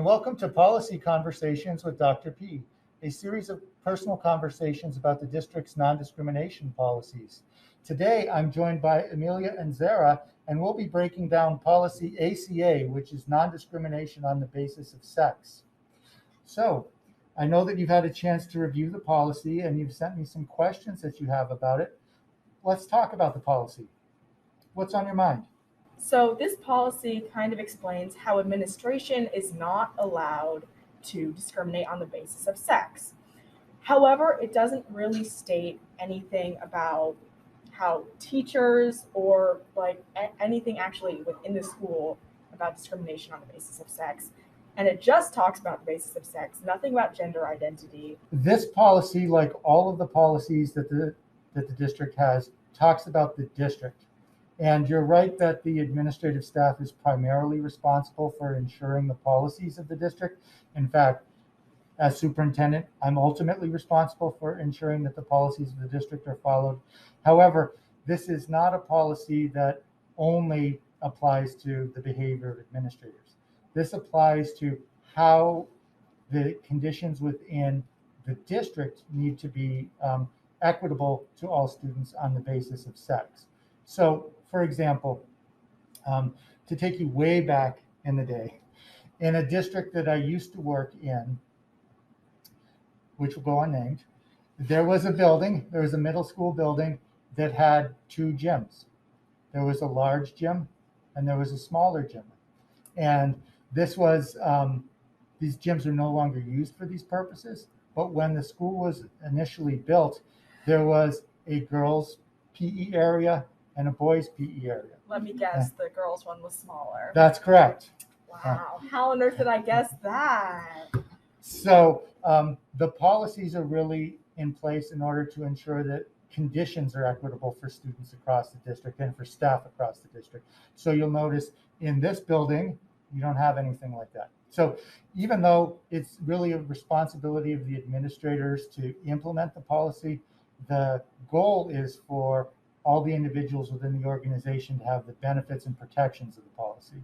and welcome to Policy Conversations with Dr. P, a series of personal conversations about the district's non-discrimination policies. Today, I'm joined by Amelia and Zara, and we'll be breaking down policy ACA, which is non-discrimination on the basis of sex. So, I know that you've had a chance to review the policy and you've sent me some questions that you have about it. Let's talk about the policy. What's on your mind? So this policy kind of explains how administration is not allowed to discriminate on the basis of sex. However, it doesn't really state anything about how teachers or anything actually within the school about discrimination on the basis of sex. And it just talks about the basis of sex, nothing about gender identity. This policy, like all of the policies that the district has, talks about the district. And you're right that the administrative staff is primarily responsible for ensuring the policies of the district. In fact, as superintendent, I'm ultimately responsible for ensuring that the policies of the district are followed. However, this is not a policy that only applies to the behavior of administrators. This applies to how the conditions within the district need to be equitable to all students on the basis of sex. So, for example, to take you way back in the day, in a district that I used to work in, which will go unnamed, there was a middle school building that had two gyms. There was a large gym and there was a smaller gym. And these gyms are no longer used for these purposes, but when the school was initially built, there was a girls' PE area and a boys' PE area. Let me guess, the girls' one was smaller. That's correct. Wow, how on earth did I guess that? So the policies are really in place in order to ensure that conditions are equitable for students across the district and for staff across the district. So you'll notice in this building, you don't have anything like that. So even though it's really a responsibility of the administrators to implement the policy, the goal is for all the individuals within the organization to have the benefits and protections of the policy.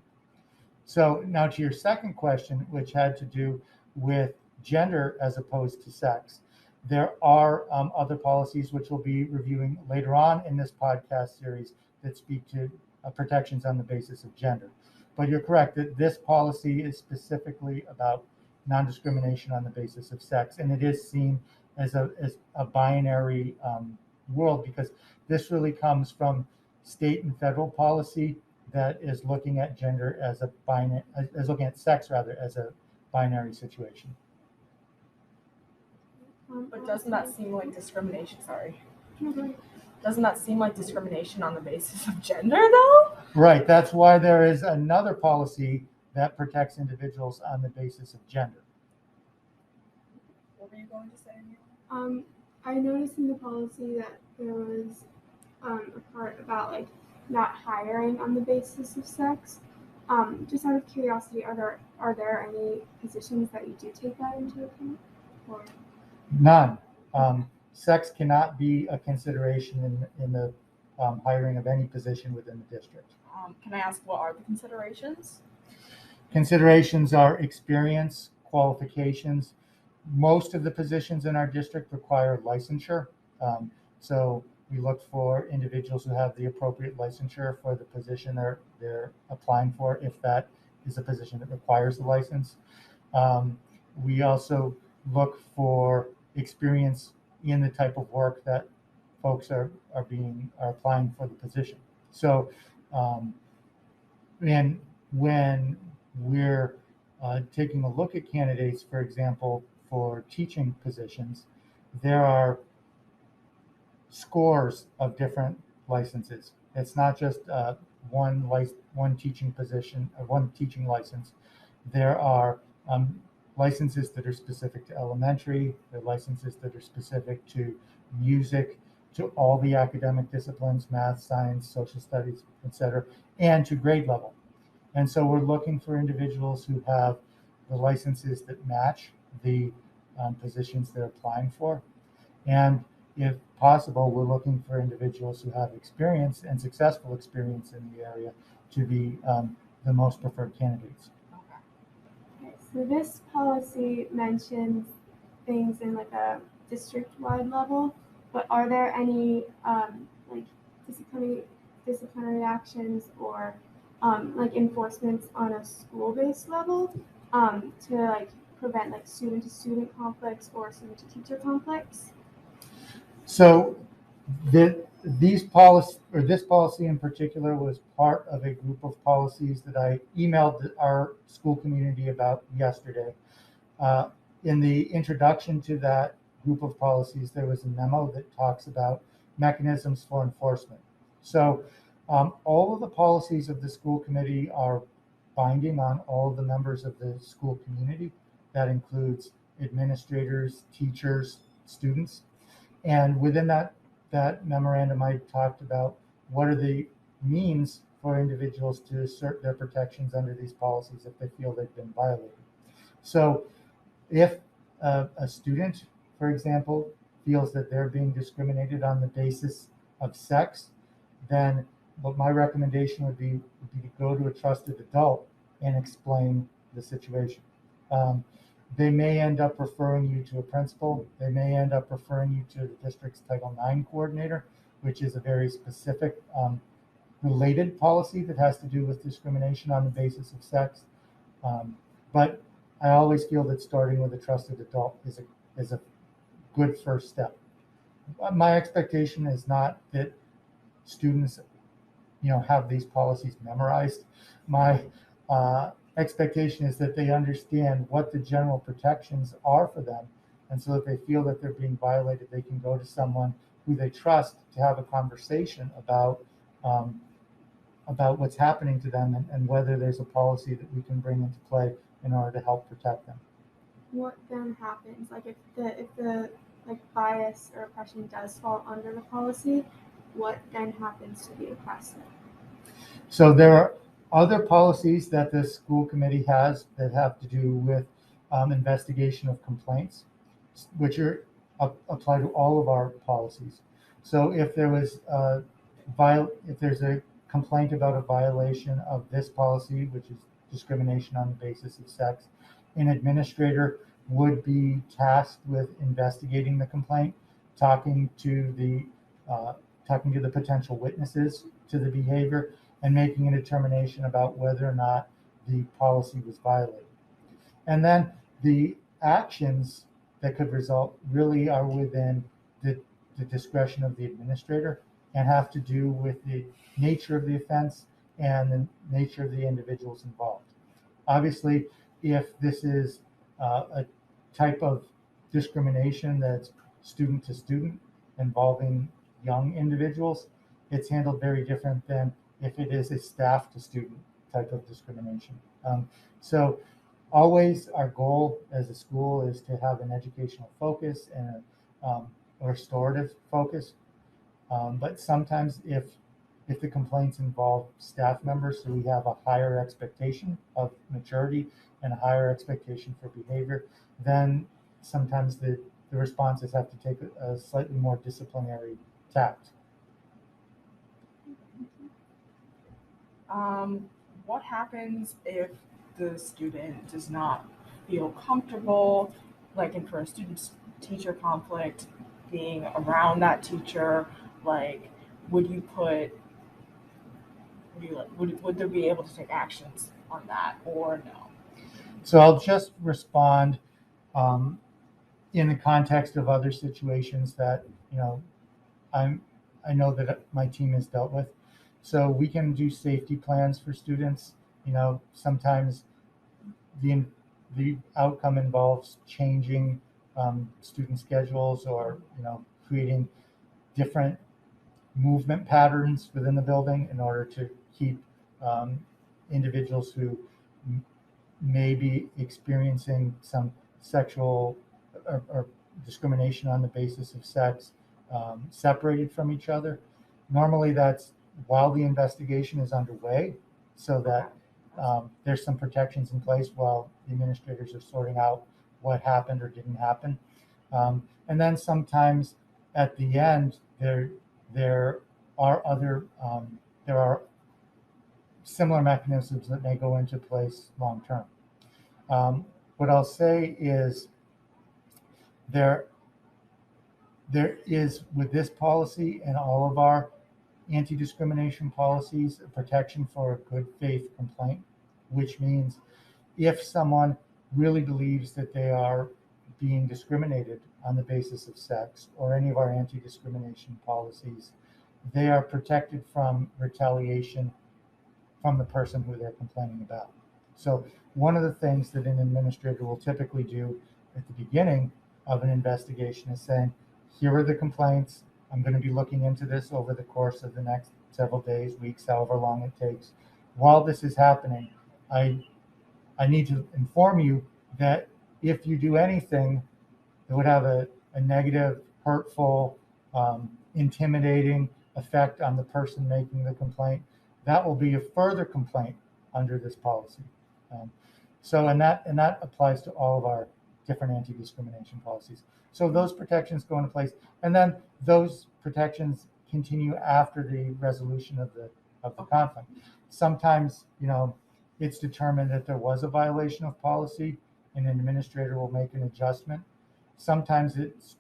So now to your second question, which had to do with gender as opposed to sex, there are other policies which we'll be reviewing later on in this podcast series that speak to protections on the basis of gender. But you're correct that this policy is specifically about non-discrimination on the basis of sex, and it is seen as a binary world, because this really comes from state and federal policy that is looking at gender as looking at sex rather as a binary situation. But doesn't that seem like discrimination? Sorry. Doesn't that seem like discrimination on the basis of gender, though? Right. That's why there is another policy that protects individuals on the basis of gender. What were you going to say? I noticed in the policy that there was a part about not hiring on the basis of sex. Just out of curiosity, are there any positions that you do take that into account? Or? None. Sex cannot be a consideration in the hiring of any position within the district. Can I ask, what are the considerations? Considerations are experience, qualifications. Most of the positions in our district require licensure. So we look for individuals who have the appropriate licensure for the position they're applying for, if that is a position that requires the license. We also look for experience in the type of work that folks are applying for the position. So, and when we're taking a look at candidates, for example, for teaching positions, there are scores of different licenses. It's not just one teaching position or one teaching license. There are licenses that are specific to elementary, there are licenses that are specific to music, to all the academic disciplines, math, science, social studies, etc., and to grade level. And so we're looking for individuals who have the licenses that match the positions they're applying for. And if possible, we're looking for individuals who have experience and successful experience in the area to be the most preferred candidates. Okay. So this policy mentions things in like a district-wide level, but are there any like disciplinary actions or like enforcements on a school-based level to like prevent like student-to-student conflicts or student-to-teacher conflicts? So this policy in particular was part of a group of policies that I emailed our school community about yesterday. In the introduction to that group of policies, there was a memo that talks about mechanisms for enforcement. So all of the policies of the school committee are binding on all of the members of the school community. That includes administrators, teachers, students. And within that memorandum, I talked about what are the means for individuals to assert their protections under these policies if they feel they've been violated. So if a student, for example, feels that they're being discriminated on the basis of sex, then what my recommendation would be to go to a trusted adult and explain the situation. They may end up referring you to a principal. They may end up referring you to the district's Title IX coordinator, which is a very specific related policy that has to do with discrimination on the basis of sex. But I always feel that starting with a trusted adult is a good first step. My expectation is not that students, have these policies memorized. My expectation is that they understand what the general protections are for them, and so if they feel that they're being violated, they can go to someone who they trust to have a conversation about what's happening to them and whether there's a policy that we can bring into play in order to help protect them. What then happens? Like if the like bias or oppression does fall under the policy, what then happens to the oppressor? So there are other policies that the school committee has that have to do with investigation of complaints, which are apply to all of our policies. So if there's a complaint about a violation of this policy, which is discrimination on the basis of sex, an administrator would be tasked with investigating the complaint, talking to the potential witnesses to the behavior, and making a determination about whether or not the policy was violated. And then the actions that could result really are within the discretion of the administrator and have to do with the nature of the offense and the nature of the individuals involved. Obviously, if this is a type of discrimination that's student to student involving young individuals, it's handled very different than if it is a staff to student type of discrimination. So always our goal as a school is to have an educational focus and a restorative focus. But sometimes if the complaints involve staff members, so we have a higher expectation of maturity and a higher expectation for behavior, then sometimes the responses have to take a slightly more disciplinary tact. What happens if the student does not feel comfortable, like in for a student-teacher conflict, being around that teacher? Like, would there be able to take actions on that or no? So I'll just respond in the context of other situations that I know that my team has dealt with. So we can do safety plans for students. Sometimes the outcome involves changing student schedules or creating different movement patterns within the building in order to keep individuals who may be experiencing some sexual or discrimination on the basis of sex separated from each other. Normally that's while the investigation is underway, so that there's some protections in place while the administrators are sorting out what happened or didn't happen. And then sometimes at the end, there are similar mechanisms that may go into place long term. What I'll say is there is, with this policy and all of our anti-discrimination policies, a protection for a good faith complaint, which means if someone really believes that they are being discriminated on the basis of sex or any of our anti-discrimination policies, they are protected from retaliation from the person who they're complaining about. So one of the things that an administrator will typically do at the beginning of an investigation is saying, here are the complaints. I'm going to be looking into this over the course of the next several days, weeks, however long it takes. While this is happening, I need to inform you that if you do anything that would have a negative, hurtful, intimidating effect on the person making the complaint, that will be a further complaint under this policy. And that applies to all of our different anti-discrimination policies. So those protections go into place, and then those protections continue after the resolution of the conflict. Sometimes, it's determined that there was a violation of policy, and an administrator will make an adjustment. Sometimes it's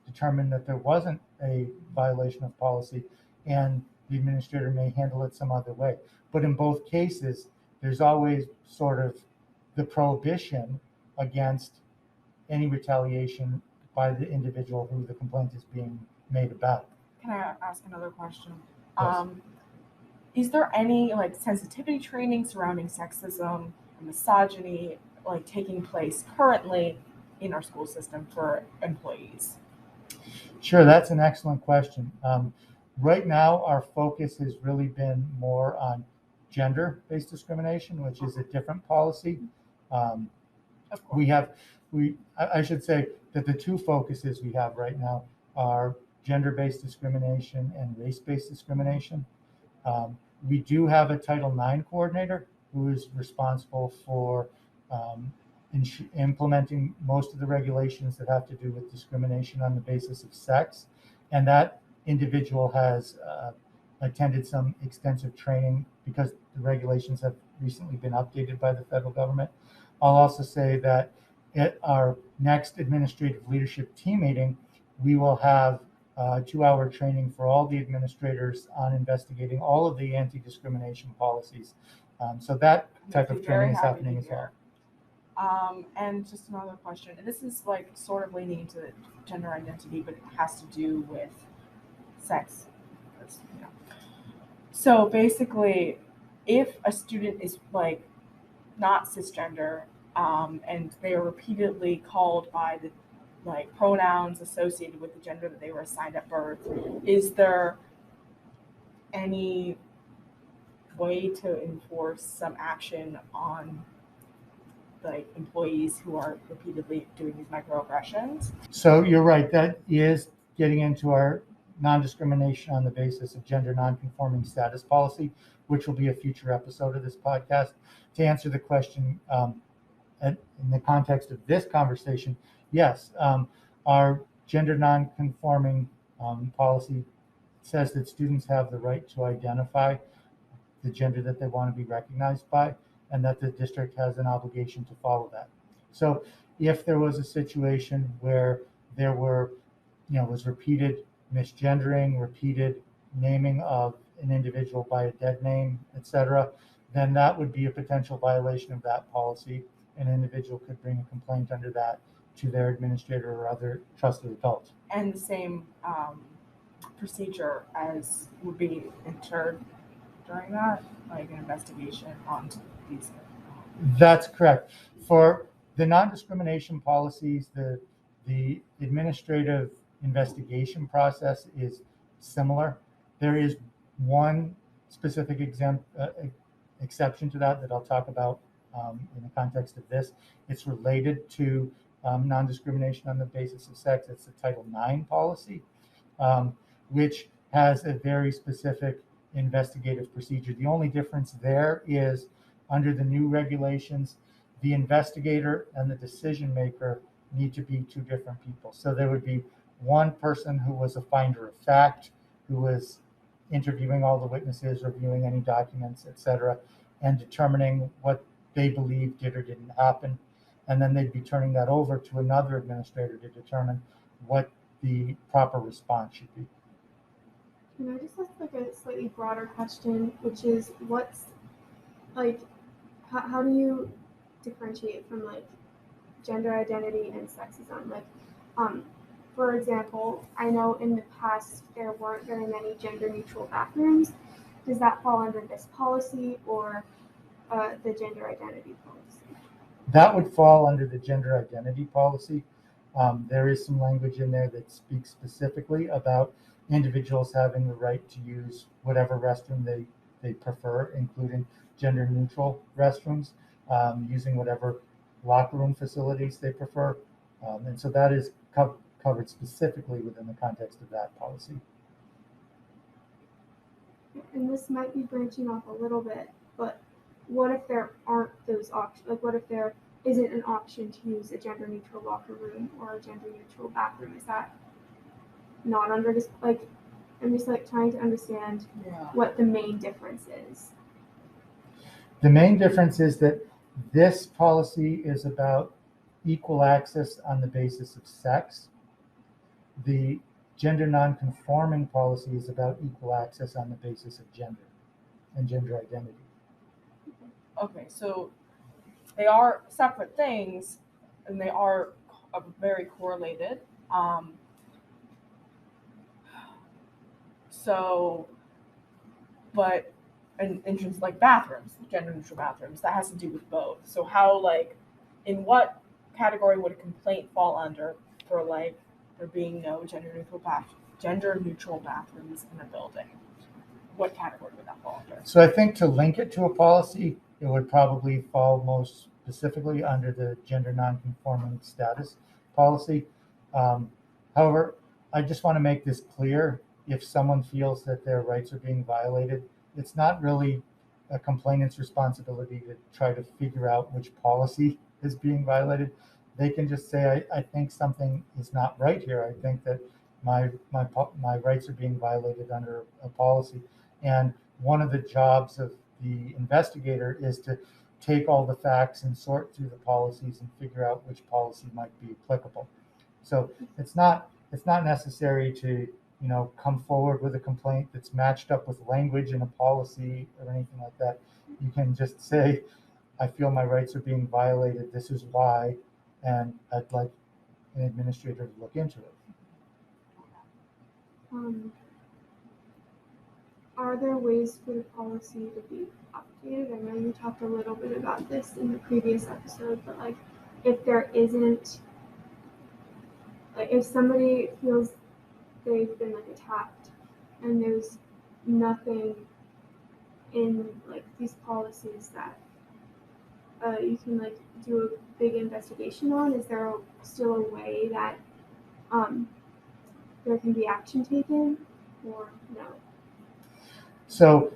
determined that there wasn't a violation of policy, and the administrator may handle it some other way. But in both cases, there's always sort of the prohibition against any retaliation by the individual who the complaint is being made about. Can I ask another question? Yes. Is there any sensitivity training surrounding sexism and misogyny taking place currently in our school system for employees? Sure, that's an excellent question. Right now, our focus has really been more on gender-based discrimination, which is a different policy. I should say that the two focuses we have right now are gender-based discrimination and race-based discrimination. We do have a Title IX coordinator who is responsible for implementing most of the regulations that have to do with discrimination on the basis of sex. And that individual has attended some extensive training because the regulations have recently been updated by the federal government. I'll also say that at our next administrative leadership team meeting, we will have 2-hour training for all the administrators on investigating all of the anti-discrimination policies. So that type of training is happening as well. And just another question, and this is sort of leaning into gender identity, but it has to do with sex. So basically, if a student is not cisgender, and they are repeatedly called by the pronouns associated with the gender that they were assigned at birth, is there any way to enforce some action on employees who are repeatedly doing these microaggressions? So you're right, that is getting into our non-discrimination on the basis of gender non-conforming status policy, which will be a future episode of this podcast. To answer the question, in the context of this conversation, yes, our gender non-conforming policy says that students have the right to identify the gender that they want to be recognized by, and that the district has an obligation to follow that. So if there was a situation where there was repeated misgendering, repeated naming of an individual by a dead name, etc., then that would be a potential violation of that policy. An individual could bring a complaint under that to their administrator or other trusted adult. And the same procedure as would be entered during that, an investigation onto these. That's correct. For the non-discrimination policies, the administrative investigation process is similar. There is one specific exception to that I'll talk about in the context of this. It's related to non-discrimination on the basis of sex. It's the Title IX policy, which has a very specific investigative procedure. The only difference there is under the new regulations, the investigator and the decision maker need to be two different people. So there would be one person who was a finder of fact, who was interviewing all the witnesses, reviewing any documents, etc., and determining what they believe did or didn't happen. and then they'd be turning that over to another administrator to determine what the proper response should be. Can I just ask like a slightly broader question, which is what's like, how do you differentiate from like gender identity and sexism? Like, for example, I know in the past there weren't very many gender neutral bathrooms. Does that fall under this policy or the gender identity policy? That would fall under the gender identity policy. There is some language in there that speaks specifically about individuals having the right to use whatever restroom they prefer, including gender neutral restrooms, using whatever locker room facilities they prefer. And so that is covered specifically within the context of that policy. And this might be branching off a little bit, but what if there aren't those options? Like, what if there isn't an option to use a gender neutral locker room or a gender neutral bathroom? Is that not under this? Like, I'm just like trying to understand what the main difference is. The main difference is that this policy is about equal access on the basis of sex. The gender non-conforming policy is about equal access on the basis of gender and gender identity. Okay, so they are separate things, and they are very correlated. But in terms of like bathrooms, gender neutral bathrooms, that has to do with both. So how, like, in what category would a complaint fall under for like there being no gender neutral bathrooms in a building? What category would that fall under? So I think to link it to a policy, it would probably fall most specifically under the gender non-conforming status policy. However, I just want to make this clear. If someone feels that their rights are being violated, it's not really a complainant's responsibility to try to figure out which policy is being violated. They can just say, I think something is not right here. I think that my rights are being violated under a policy. And one of the jobs of the investigator is to take all the facts and sort through the policies and figure out which policy might be applicable. So it's not necessary to come forward with a complaint that's matched up with language in a policy or anything like that. You can just say, I feel my rights are being violated. This is why, and I'd like an administrator to look into it. Are there ways for the policy to be updated? I know you talked a little bit about this in the previous episode, but like if there isn't, like if somebody feels they've been like attacked and there's nothing in like these policies that you can like do a big investigation on, is there still a way that there can be action taken or no? So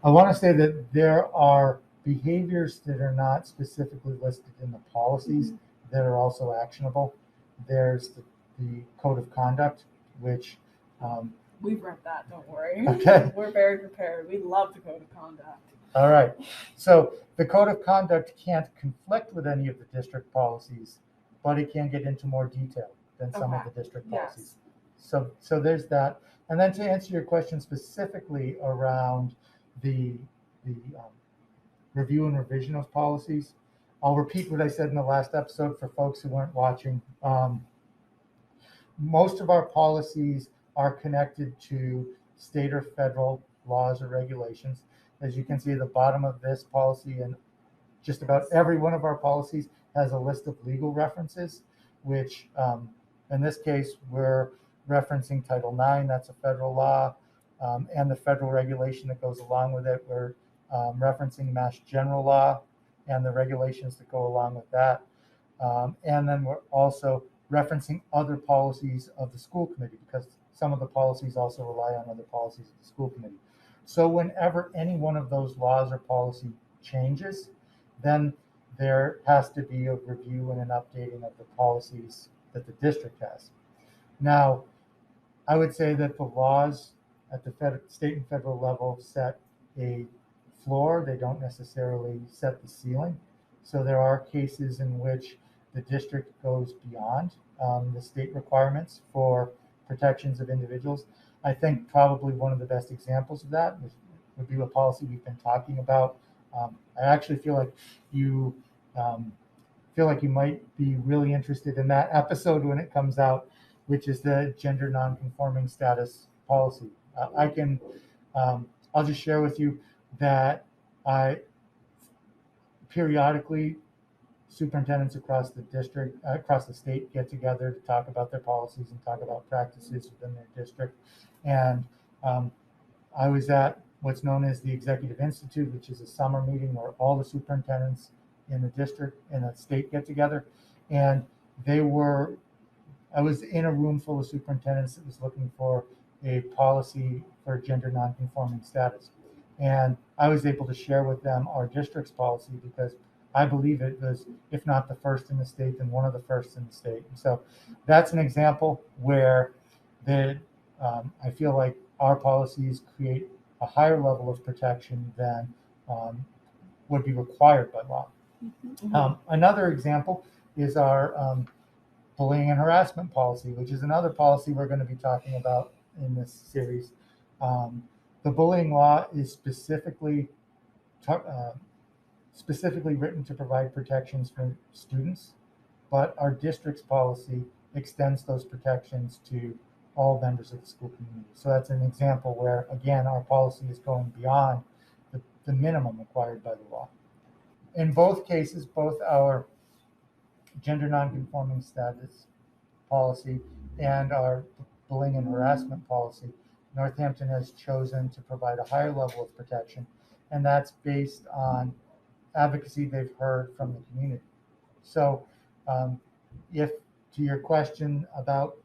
I want to say that there are behaviors that are not specifically listed in the policies that are also actionable. There's the code of conduct, which we've read that, don't worry. Okay. We're very prepared. We love the code of conduct. All right. So the code of conduct can't conflict with any of the district policies, but it can get into more detail than some of the district policies. So there's that. And then to answer your question specifically around the review and revision of policies, I'll repeat what I said in the last episode for folks who weren't watching. Most of our policies are connected to state or federal laws or regulations. As you can see at the bottom of this policy, and just about every one of our policies has a list of legal references, which in this case, we're referencing Title IX, that's a federal law, and the federal regulation that goes along with it. We're referencing Mass General Law and the regulations that go along with that. And then we're also referencing other policies of the school committee, because some of the policies also rely on other policies of the school committee. So whenever any one of those laws or policy changes, then there has to be a review and an updating of the policies that the district has. Now, I would say that the laws at the state and federal level set a floor. They don't necessarily set the ceiling. So there are cases in which the district goes beyond the state requirements for protections of individuals. I think probably one of the best examples of that would be a policy we've been talking about. I actually feel like you might be really interested in that episode when it comes out, which is the gender non-conforming status policy. I'll just share with you that I periodically superintendents across the district, across the state, get together to talk about their policies and talk about practices within their district. And I was at what's known as the Executive Institute, which is a summer meeting where all the superintendents in the district and the state get together. And I was in a room full of superintendents that was looking for a policy for gender non-conforming status. And I was able to share with them our district's policy because I believe it was, if not the first in the state, then one of the first in the state. And so that's an example where I feel like our policies create a higher level of protection than would be required by law. Another example is our bullying and harassment policy, which is another policy we're going to be talking about in this series. The bullying law is specifically written to provide protections for students, but our district's policy extends those protections to all members of the school community. So that's an example where, again, our policy is going beyond the minimum required by the law. In both cases, both our gender nonconforming status policy and our bullying and harassment policy, Northampton has chosen to provide a higher level of protection, and that's based on advocacy they've heard from the community. So if to your question about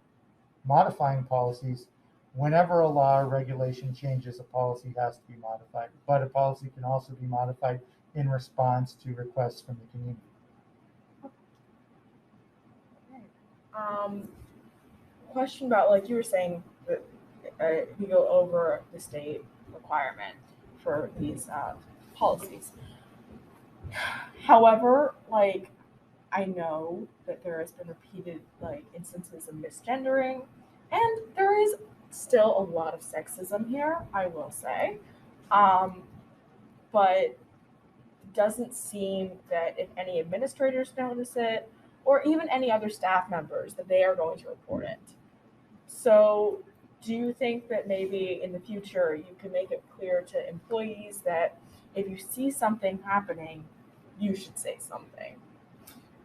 modifying policies, whenever a law or regulation changes, a policy has to be modified, but a policy can also be modified in response to requests from the community. Question about, like you were saying, that you go over the state requirement for these policies. However, like, I know that there has been repeated instances of misgendering, and there is still a lot of sexism here, I will say. But it doesn't seem that if any administrators notice it, or even any other staff members, that they are going to report it. So do you think that maybe in the future you can make it clear to employees that if you see something happening, you should say something?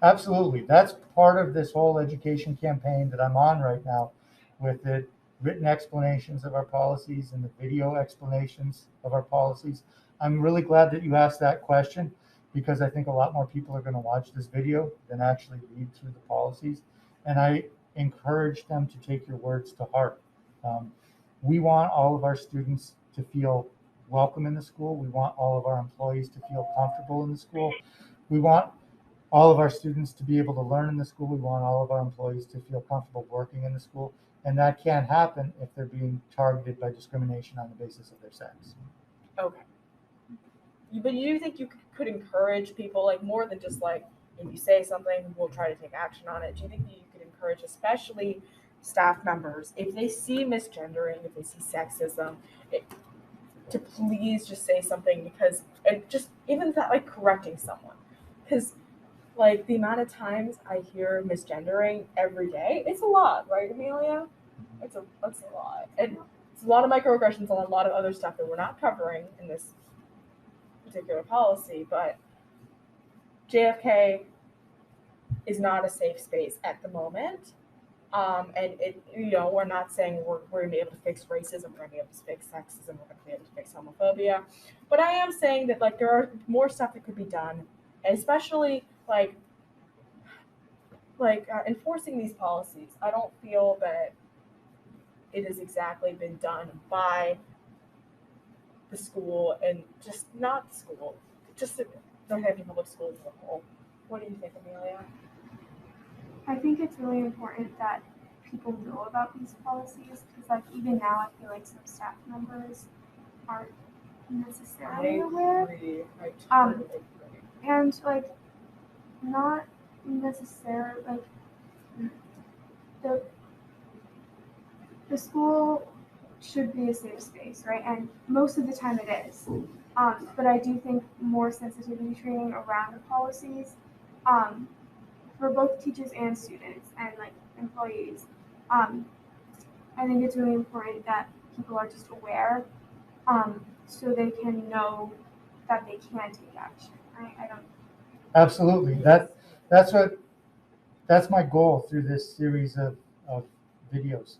Absolutely. That's part of this whole education campaign that I'm on right now, with the written explanations of our policies and the video explanations of our policies. I'm really glad that you asked that question, because I think a lot more people are going to watch this video than actually read through the policies. And I encourage them to take your words to heart. We want all of our students to feel welcome in the school. We want all of our employees to feel comfortable in the school. We want all of our students to be able to learn in the school. We want all of our employees to feel comfortable working in the school. And that can't happen if they're being targeted by discrimination on the basis of their sex. Okay. But you think you could encourage people, more than just if you say something, we'll try to take action on it? Do you think that you could encourage, especially staff members, if they see misgendering, if they see sexism, to please just say something? Because even that, correcting someone, because the amount of times I hear misgendering every day, it's a lot, right, Amelia? It's a lot, and it's a lot of microaggressions and a lot of other stuff that we're not covering in this particular policy. But JFK is not a safe space at the moment, and we're not saying we're going to be able to fix racism, we're going to be able to fix sexism, we're going to be able to fix homophobia, but I am saying that there are more stuff that could be done, and especially enforcing these policies. I don't feel that it has exactly been done by the school, and just not the school, just the Northampton Public Schools as a whole. What do you think, Amelia? I think it's really important that people know about these policies, because even now I feel like some staff members aren't necessarily aware. I totally agree. And not necessarily like the the school should be a safe space, right? And most of the time it is. But I do think more sensitivity training around the policies for both teachers and students and like employees. I think it's really important that people are just aware so they can know that they can take action. I don't. Absolutely. That's my goal through this series of videos.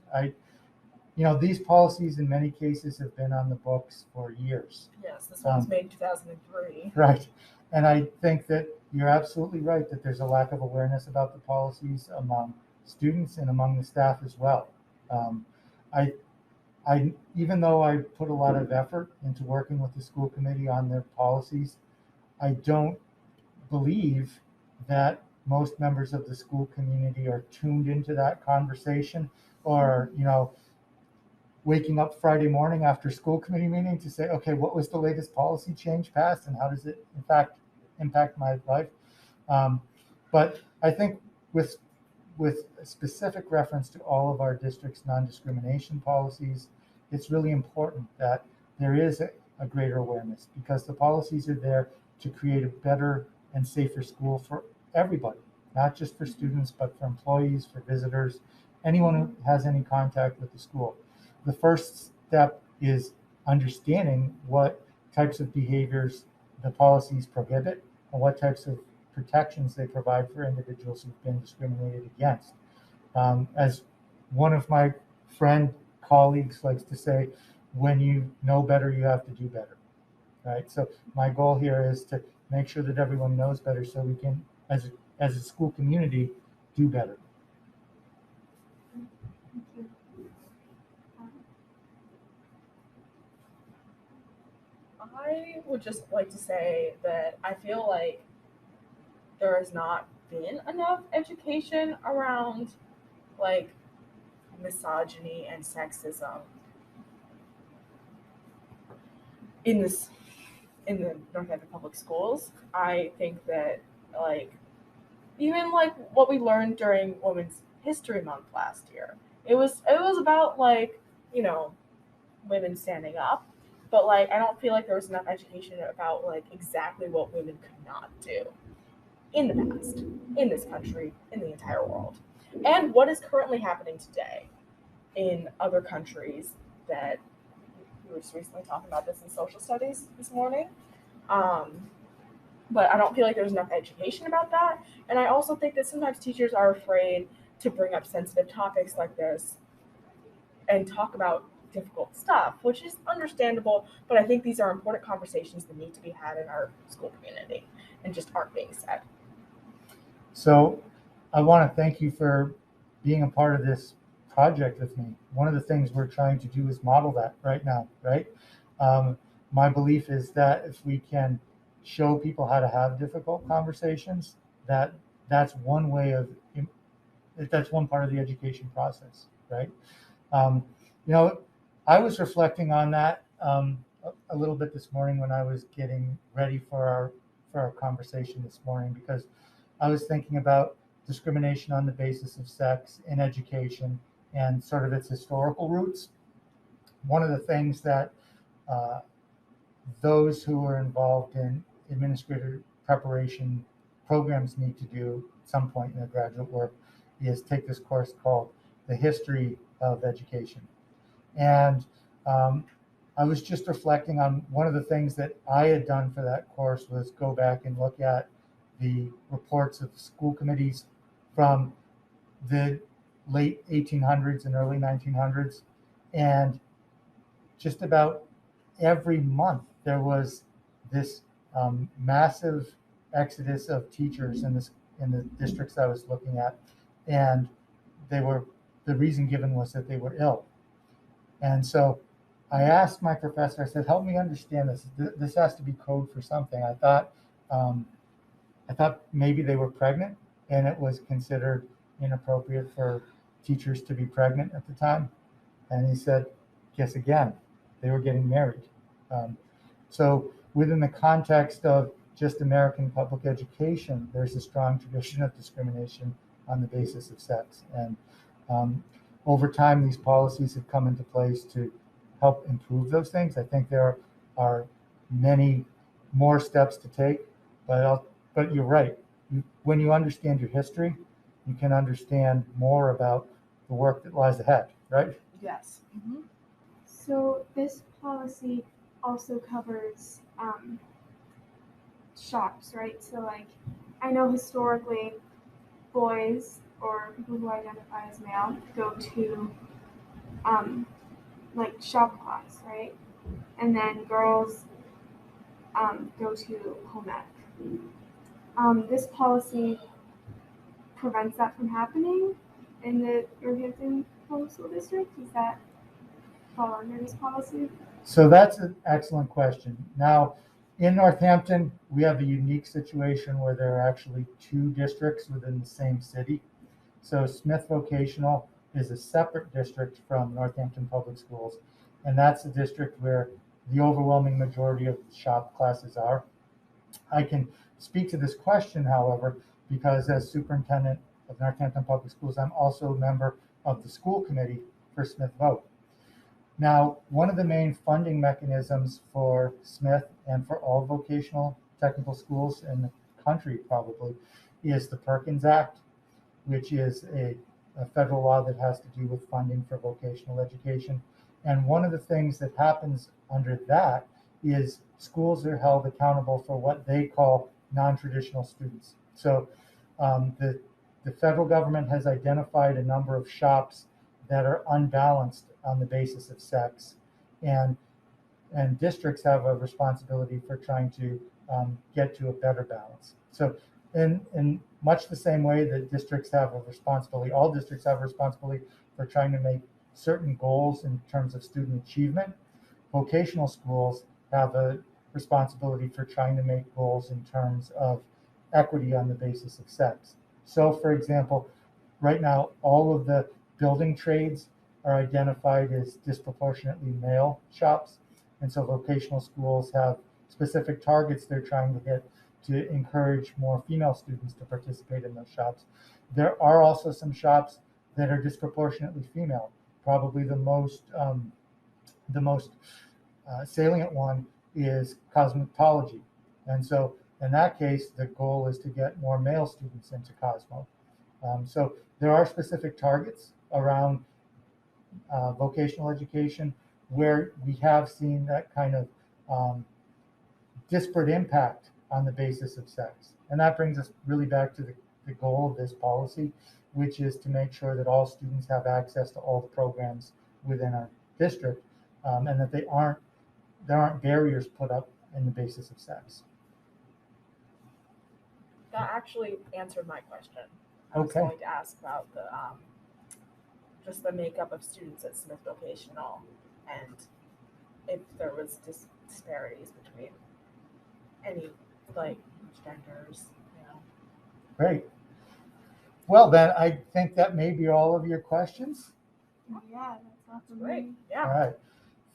These policies in many cases have been on the books for years. Yes, this one was made in 2003. Right. And I think that you're absolutely right that there's a lack of awareness about the policies among students and among the staff as well. I even though I put a lot of effort into working with the school committee on their policies, I don't believe that most members of the school community are tuned into that conversation, or waking up Friday morning after school committee meeting to say, okay, what was the latest policy change passed and how does it in fact impact my life? But I think with a specific reference to all of our district's non-discrimination policies, it's really important that there is a greater awareness, because the policies are there to create a better and safer school for everybody, not just for students, but for employees, for visitors, anyone who has any contact with the school. The first step is understanding what types of behaviors the policies prohibit and what types of protections they provide for individuals who've been discriminated against. As one of my friend colleagues likes to say, when you know better, you have to do better, right? So my goal here is to make sure that everyone knows better so we can, as a school community, do better. Thank you. I would just like to say that I feel like there has not been enough education around like misogyny and sexism in the Northampton Public Schools. I think that like even like what we learned during Women's History Month last year, it was about like women standing up, but like I don't feel like there was enough education about like exactly what women could not do in the past, in this country, in the entire world, and what is currently happening today in other countries. That we were just recently talking about this in social studies this morning. But I don't feel like there's enough education about that. And I also think that sometimes teachers are afraid to bring up sensitive topics like this and talk about difficult stuff, which is understandable. But I think these are important conversations that need to be had in our school community and just aren't being said. So I want to thank you for being a part of this project with me. One of the things we're trying to do is model that right now, right? My belief is that if we can show people how to have difficult conversations, that's one way of, that's one part of the education process, right? I was reflecting on that a little bit this morning when I was getting ready for our conversation this morning, because I was thinking about discrimination on the basis of sex in education and sort of its historical roots. One of the things that those who are involved in administrative preparation programs need to do at some point in their graduate work is take this course called The History of Education. And I was just reflecting on one of the things that I had done for that course was go back and look at the reports of school committees from the late 1800s and early 1900s. And just about every month there was this massive exodus of teachers in the districts I was looking at, and the reason given was that they were ill. And so I asked my professor, I said, help me understand this. This has to be code for something. I thought maybe they were pregnant and it was considered inappropriate for teachers to be pregnant at the time. And he said, guess again, they were getting married. So within the context of just American public education, there's a strong tradition of discrimination on the basis of sex. And over time, these policies have come into place to help improve those things. I think there are many more steps to take, but you're right. When you understand your history, you can understand more about the work that lies ahead, right? Yes. Mm-hmm. So this policy also covers shops, right? So like, I know historically boys or people who identify as male go to like shop class, right? And then girls go to home ec. This policy prevents that from happening in the Northampton Public School District. Does that fall under this policy? So that's an excellent question. Now, in Northampton, we have a unique situation where there are actually two districts within the same city. So Smith Vocational is a separate district from Northampton Public Schools, and that's the district where the overwhelming majority of shop classes are. I can speak to this question, however, because as superintendent of Northampton Public Schools, I'm also a member of the school committee for Smith Voc. Now, one of the main funding mechanisms for Smith and for all vocational technical schools in the country probably is the Perkins Act, which is a federal law that has to do with funding for vocational education. And one of the things that happens under that is schools are held accountable for what they call non-traditional students. So the federal government has identified a number of shops that are unbalanced on the basis of sex, and districts have a responsibility for trying to get to a better balance. So in much the same way that districts have a responsibility, all districts have a responsibility for trying to make certain goals in terms of student achievement, vocational schools have a responsibility for trying to make goals in terms of equity on the basis of sex. So for example, right now, all of the building trades are identified as disproportionately male shops. And so vocational schools have specific targets they're trying to hit to encourage more female students to participate in those shops. There are also some shops that are disproportionately female. Probably the most salient one is cosmetology. And so in that case, the goal is to get more male students into Cosmo. So there are specific targets around vocational education where we have seen that kind of disparate impact on the basis of sex. And that brings us really back to the goal of this policy, which is to make sure that all students have access to all the programs within our district, and that there aren't barriers put up in the basis of sex. That actually answered my question. I Okay. was going to ask about the just the makeup of students at Smith Vocational and if there was disparities between any like genders, you know. Great. Well, then I think that may be all of your questions. Yeah, that's all for Great. me. Yeah. All right.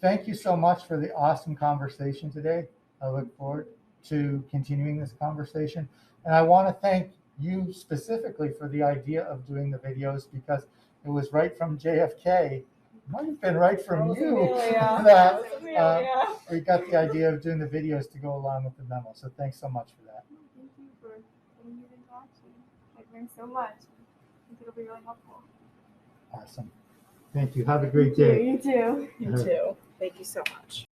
Thank you so much for the awesome conversation today. I look forward to continuing this conversation. And I want to thank you specifically for the idea of doing the videos, because it was right from JFK. It might have been right from you that we got the idea of doing the videos to go along with the memo. So thanks so much for that. Thank you for putting it into action. I learned so much. I think it'll be really helpful. Awesome. Thank you. Have a great day. You too. You too. Thank you so much.